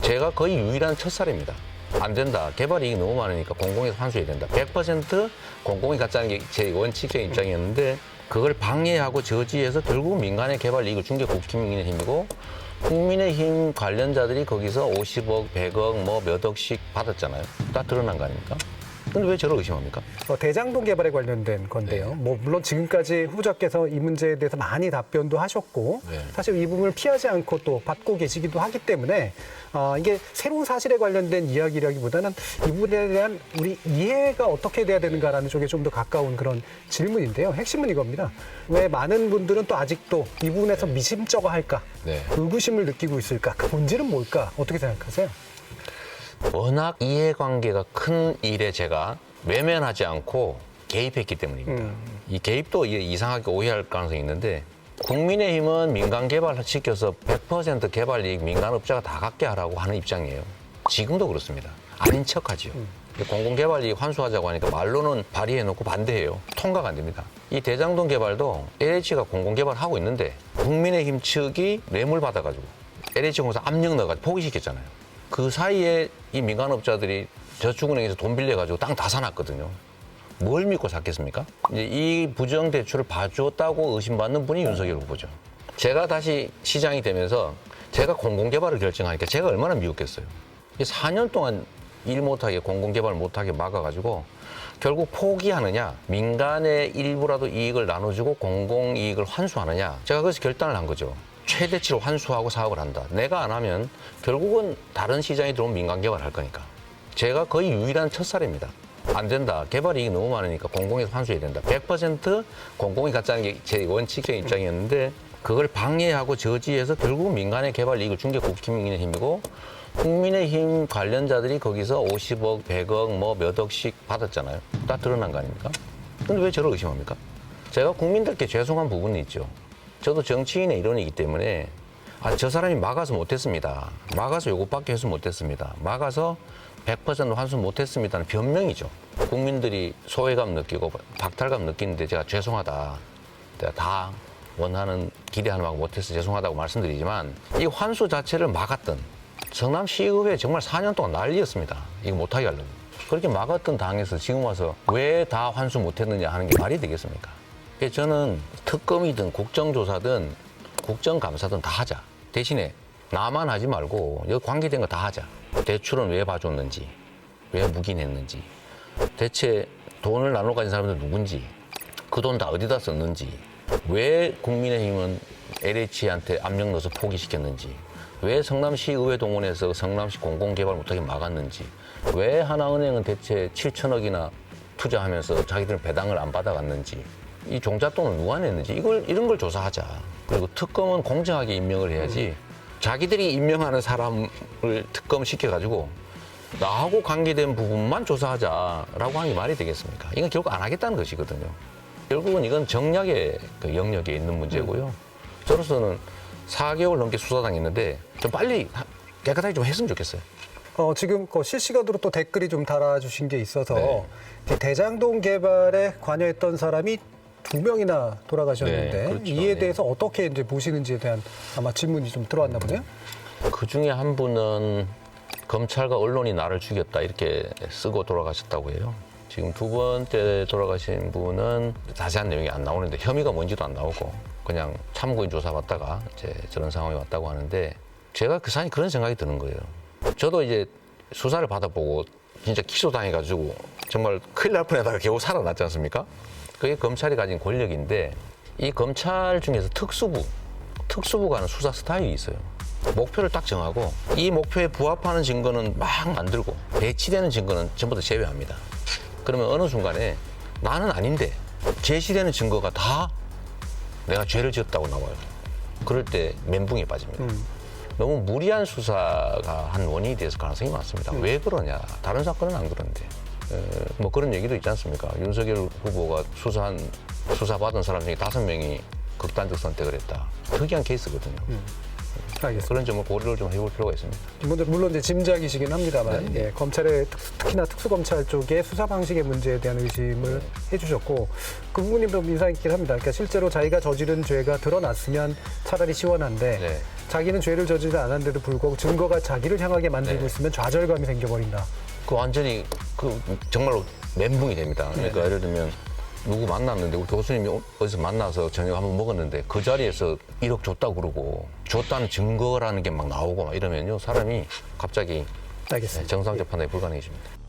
제가 거의 유일한 첫사례입니다. 안 된다. 개발 이익이 너무 많으니까 공공에서 환수해야 된다. 100% 공공이 갖자는 게 제 원칙적인 입장이었는데 그걸 방해하고 저지해서 결국 민간의 개발 이익을 준 게 국민의힘이고 국민의힘 관련자들이 거기서 50억, 100억, 뭐 몇 억씩 받았잖아요. 다 드러난 거 아닙니까? 근데 왜 저를 의심합니까? 대장동 개발에 관련된 건데요. 뭐 물론 지금까지 후보자께서 이 문제에 대해서 많이 답변도 하셨고 네. 사실 이 부분을 피하지 않고 또 받고 계시기도 하기 때문에 이게 새로운 사실에 관련된 이야기라기보다는 이 부분에 대한 우리 이해가 어떻게 돼야 되는가라는 쪽에 좀 더 가까운 그런 질문인데요. 핵심은 이겁니다. 왜 많은 분들은 또 아직도 이 부분에서 미심쩍어할까? 네. 의구심을 느끼고 있을까? 그 본질은 뭘까? 어떻게 생각하세요? 워낙 이해관계가 큰 일에 제가 외면하지 않고 개입했기 때문입니다. 이 개입도 이상하게 오해할 가능성이 있는데 국민의힘은 민간 개발 시켜서 100% 개발 이익 민간업자가 다 갖게 하라고 하는 입장이에요. 지금도 그렇습니다. 아닌 척하지요. 공공개발 이익 환수하자고 하니까 말로는 발의해놓고 반대해요. 통과가 안 됩니다. 이 대장동 개발도 LH가 공공개발하고 있는데 국민의힘 측이 뇌물 받아가지고 LH공사 압력 넣어가지고 포기시켰잖아요. 그 사이에 이 민간업자들이 저축은행에서 돈 빌려가지고 땅 다 사놨거든요. 뭘 믿고 샀겠습니까? 이제 이 부정 대출을 봐주었다고 의심받는 분이 윤석열 후보죠. 제가 다시 시장이 되면서 제가 공공개발을 결정하니까 제가 얼마나 미웠겠어요. 4년 동안 일 못하게 공공개발 못하게 막아가지고 결국 포기하느냐, 민간의 일부라도 이익을 나눠주고 공공이익을 환수하느냐, 제가 그래서 결단을 한 거죠. 최대치로 환수하고 사업을 한다. 내가 안 하면 결국은 다른 시장에 들어온 민간 개발할 거니까. 제가 거의 유일한 첫사례입니다. 안 된다. 개발 이익이 너무 많으니까 공공에서 환수해야 된다. 100% 공공이 갖자는 게 제 원칙적인 입장이었는데 그걸 방해하고 저지해서 결국 민간의 개발 이익을 준 게 국민의힘이고 국민의힘 관련자들이 거기서 50억, 100억, 뭐 몇 억씩 받았잖아요. 다 드러난 거 아닙니까? 근데 왜 저를 의심합니까? 제가 국민들께 죄송한 부분이 있죠. 저도 정치인의 일원이기 때문에 저 사람이 막아서 못했습니다. 막아서 요것밖에 해서 못했습니다. 막아서 100% 환수 못했습니다는 변명이죠. 국민들이 소외감 느끼고 박탈감 느끼는데 제가 죄송하다. 내가 다 원하는 기대하는 만큼 못해서 죄송하다고 말씀드리지만 이 환수 자체를 막았던 성남시의회 정말 4년 동안 난리였습니다. 이거 못하게 하려고. 그렇게 막았던 당에서 지금 와서 왜 다 환수 못했느냐 하는 게 말이 되겠습니까? 그래서 저는 특검이든 국정조사든 국정감사든 다 하자. 대신에 나만 하지 말고 여기 관계된 거 다 하자. 대출은 왜 봐줬는지, 왜 묵인했는지, 대체 돈을 나눠 가진 사람들 누군지, 그 돈 다 어디다 썼는지, 왜 국민의힘은 LH한테 압력 넣어서 포기시켰는지, 왜 성남시 의회 동원해서 성남시 공공개발 못하게 막았는지, 왜 하나은행은 대체 7천억이나 투자하면서 자기들은 배당을 안 받아갔는지, 이 종잣돈을 누가 냈는지 이런 걸 조사하자. 그리고 특검은 공정하게 임명을 해야지 자기들이 임명하는 사람을 특검 시켜가지고 나하고 관계된 부분만 조사하자라고 하는 게 말이 되겠습니까? 이건 결국 안 하겠다는 것이거든요. 결국은 이건 정략의 그 영역에 있는 문제고요. 저로서는 4개월 넘게 수사당했는데 좀 빨리 깨끗하게 좀 했으면 좋겠어요. 지금 실시간으로 또 댓글이 좀 달아주신 게 있어서 대장동 개발에 관여했던 사람이 2명이나 돌아가셨는데 네, 그렇죠. 이에 네. 대해서 어떻게 이제 보시는지에 대한 아마 질문이 좀 들어왔나 보네요. 그 중에 한 분은 검찰과 언론이 나를 죽였다 이렇게 쓰고 돌아가셨다고 해요. 지금 두 번째 돌아가신 분은 자세한 내용이 안 나오는데 혐의가 뭔지도 안 나오고 그냥 참고인 조사받다가 이제 저런 상황이 왔다고 하는데 제가 그 사이 그런 생각이 드는 거예요. 저도 이제 수사를 받아보고 진짜 기소당해가지고 정말 큰일 날 뻔하다가 겨우 살아났지 않습니까? 그게 검찰이 가진 권력인데 이 검찰 중에서 특수부가 하는 수사 스타일이 있어요. 목표를 딱 정하고 이 목표에 부합하는 증거는 막 만들고 배치되는 증거는 전부 다 제외합니다. 그러면 어느 순간에 나는 아닌데 제시되는 증거가 다 내가 죄를 지었다고 나와요. 그럴 때 멘붕에 빠집니다. 너무 무리한 수사가 한 원인이 됐을 가능성이 많습니다. 왜 그러냐? 다른 사건은 안 그런데. 뭐 그런 얘기도 있지 않습니까? 윤석열 후보가 수사받은 사람 중에 5명이 극단적 선택을 했다. 특이한 케이스거든요. 알겠습니다. 그런 점을 고려를 좀 해볼 필요가 있습니다. 물론 이제 짐작이시긴 합니다만 예, 검찰의 특히나 특수검찰 쪽의 수사 방식의 문제에 대한 의심을 해주셨고 그 부분님도 인상 있긴 합니다. 그러니까 실제로 자기가 저지른 죄가 드러났으면 차라리 시원한데 네. 자기는 죄를 저지르지 않았는데도 불구하고 증거가 자기를 향하게 만들고 네. 있으면 좌절감이 생겨버린다. 그 완전히 그 정말로 멘붕이 됩니다. 그러니까 예를 들면 누구 만났는데 우리 교수님이 어디서 만나서 저녁 한번 먹었는데 그 자리에서 1억 줬다고 그러고 줬다는 증거라는 게 막 나오고 막 이러면요 사람이 갑자기 알겠습니다. 정상적 판단이 불가능해집니다.